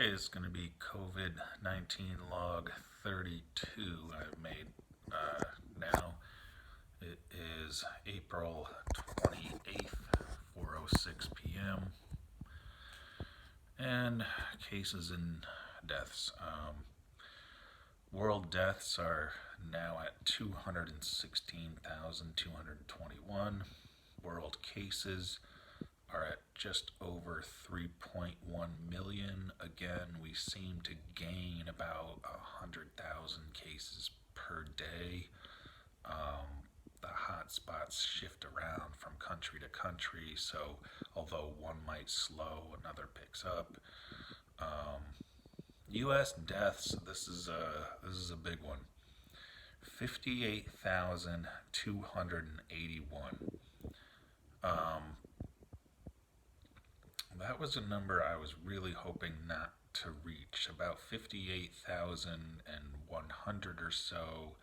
Okay, it's going to be COVID-19 log 32 I've made now. It is April 28th, 4:06 p.m. And cases and deaths. World deaths are now at 216,221. World cases are at just over 3.1 million. Again, we seem to gain about 100,000 cases per day. The hot spots shift around from country to country, so although one might slow, another picks up. U.S. deaths. This is a big one. 58,281. That was a number I was really hoping not to reach. About 58,100 or so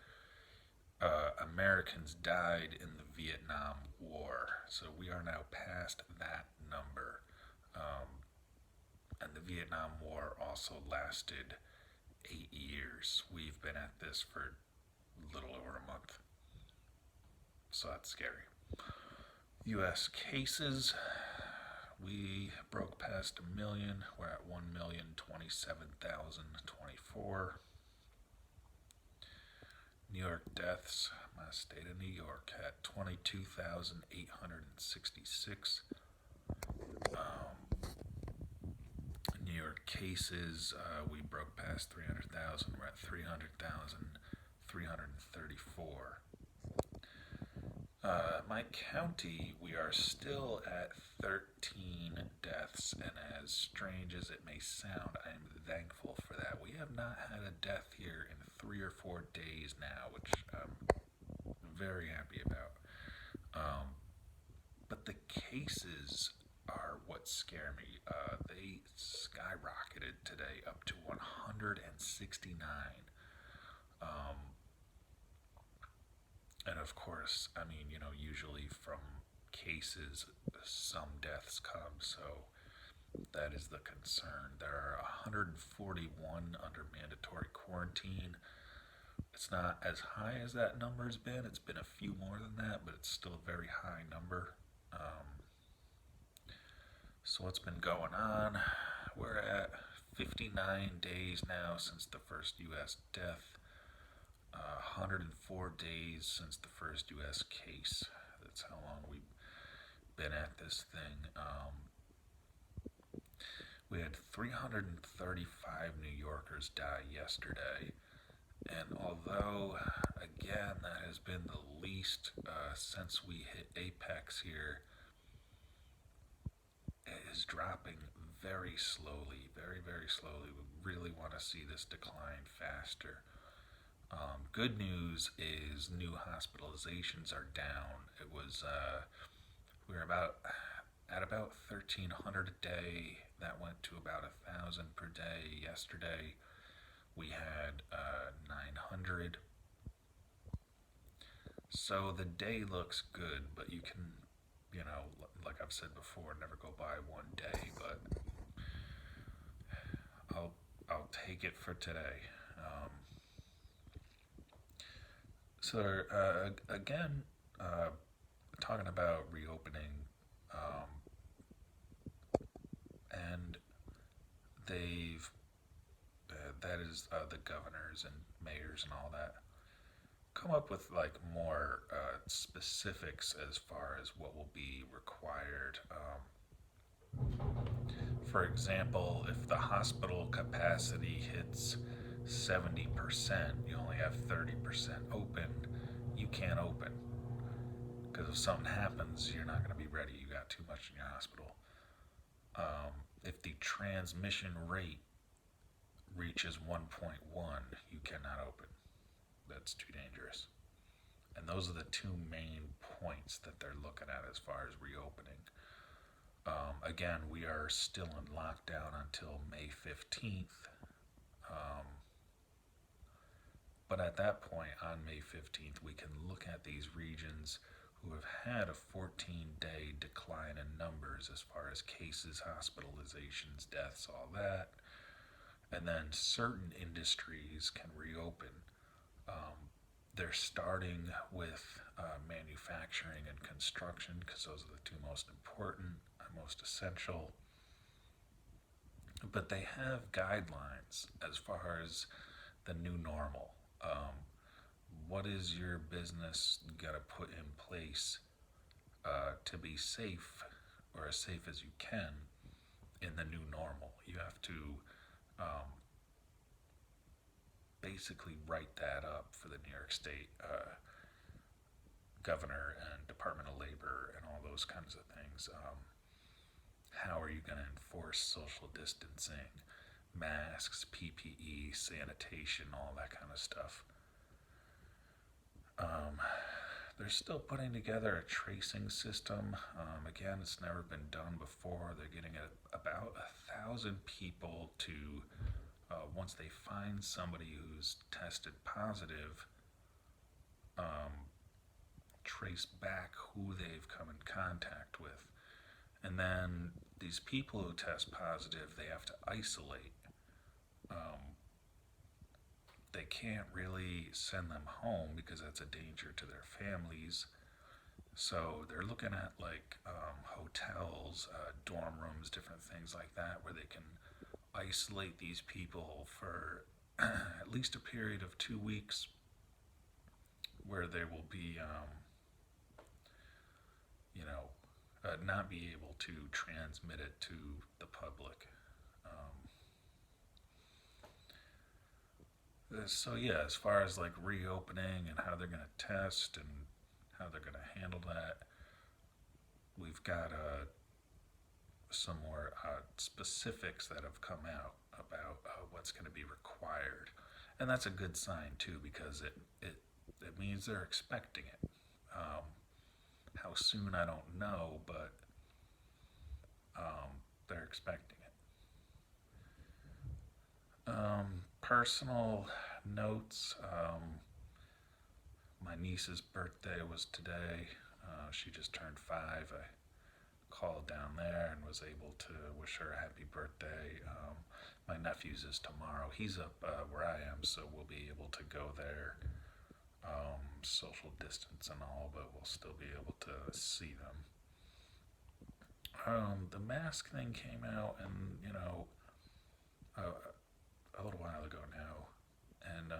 Americans died in the Vietnam War. So we are now past that number. And the Vietnam War also lasted 8 years. We've been at this for a little over a month. So that's scary. U.S. cases. We broke past a million. We're at 1,027,024. New York deaths, my state of New York, at 22,866. New York cases, we broke past 300,000. We're at 300,334. My county, we are still at 13 deaths, and as strange as it may sound, I am thankful for that. We have not had a death here in 3 or 4 days now, which I'm very happy about. But the cases are what scare me. They skyrocketed today up to 169. And of course, usually from cases, some deaths come, so that is the concern. There are 141 under mandatory quarantine. It's not as high as that number's been. It's been a few more than that, but it's still a very high number. So what's been going on? We're at 59 days now since the first U.S. death. 104 days since the first U.S. case. That's how long we've been at this thing. We had 335 New Yorkers die yesterday, and although, again, that has been the least since we hit apex here, it is dropping very slowly, very, very slowly. We really want to see this decline faster. Good news is new hospitalizations are down. It was we were at about 1,300 a day. That went to about 1,000 per day yesterday. We had 900. So the day looks good, but you can, like I've said before, never go by one day. But I'll take it for today. So again, talking about reopening, and they've that is the governors and mayors and all that come up with more specifics as far as what will be required. For example, if the hospital capacity hits 70%, you only have 30% open, you can't open. Because if something happens, you're not going to be ready. You got too much in your hospital. If the transmission rate reaches 1.1, you cannot open. That's too dangerous. And those are the two main points that they're looking at as far as reopening. Again, we are still in lockdown until May 15th. But at that point, on May 15th, we can look at these regions who have had a 14-day decline in numbers as far as cases, hospitalizations, deaths, all that. And then certain industries can reopen. Um, they're starting with manufacturing and construction because those are the two most important and most essential. But they have guidelines as far as the new normal. What is your business got to put in place to be safe or as safe as you can in the new normal? You have to um, basically write that up for the New York State governor and Department of Labor and all those kinds of things. How are you going to enforce social distancing, masks, PPE, sanitation, all that kind of stuff? Um, they're still putting together a tracing system. Again, it's never been done before. They're getting about 1,000 people to, once they find somebody who's tested positive, um, trace back who they've come in contact with. And then these people who test positive, they have to isolate. Um, they can't really send them home because that's a danger to their families. So they're looking at like hotels, dorm rooms, different things like that, where they can isolate these people for at least a period of 2 weeks, where they will be, not be able to transmit it to the public. So yeah, as far as like reopening and how they're going to test and how they're going to handle that, we've got some more specifics that have come out about what's going to be required, and that's a good sign too because it means they're expecting it. How soon I don't know, but they're expecting it. Personal notes. My niece's birthday was today. She just turned 5. I called down there and was able to wish her a happy birthday. My nephew's is tomorrow. He's up where I am, so we'll be able to go there. Social distance and all, but we'll still be able to see them. The mask thing came out, and a little while ago now, and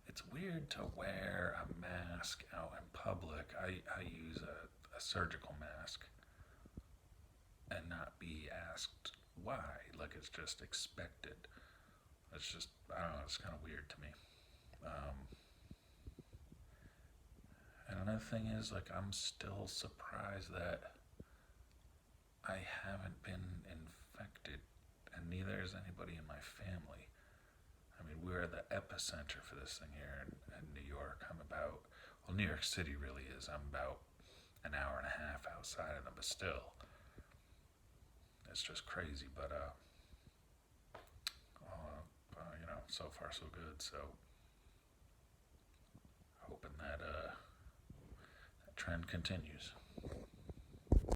it's weird to wear a mask out in public. I use a surgical mask and not be asked why. Like it's just expected. It's just, I don't know, it's kind of weird to me. And another thing is, like, I'm still surprised that I haven't been infected, and neither is anybody in my family. I mean, we're the epicenter for this thing here in New York. New York City really is. I'm about an hour and a half outside of them, but still, it's just crazy. But, so far so good. So, hoping that, that trend continues.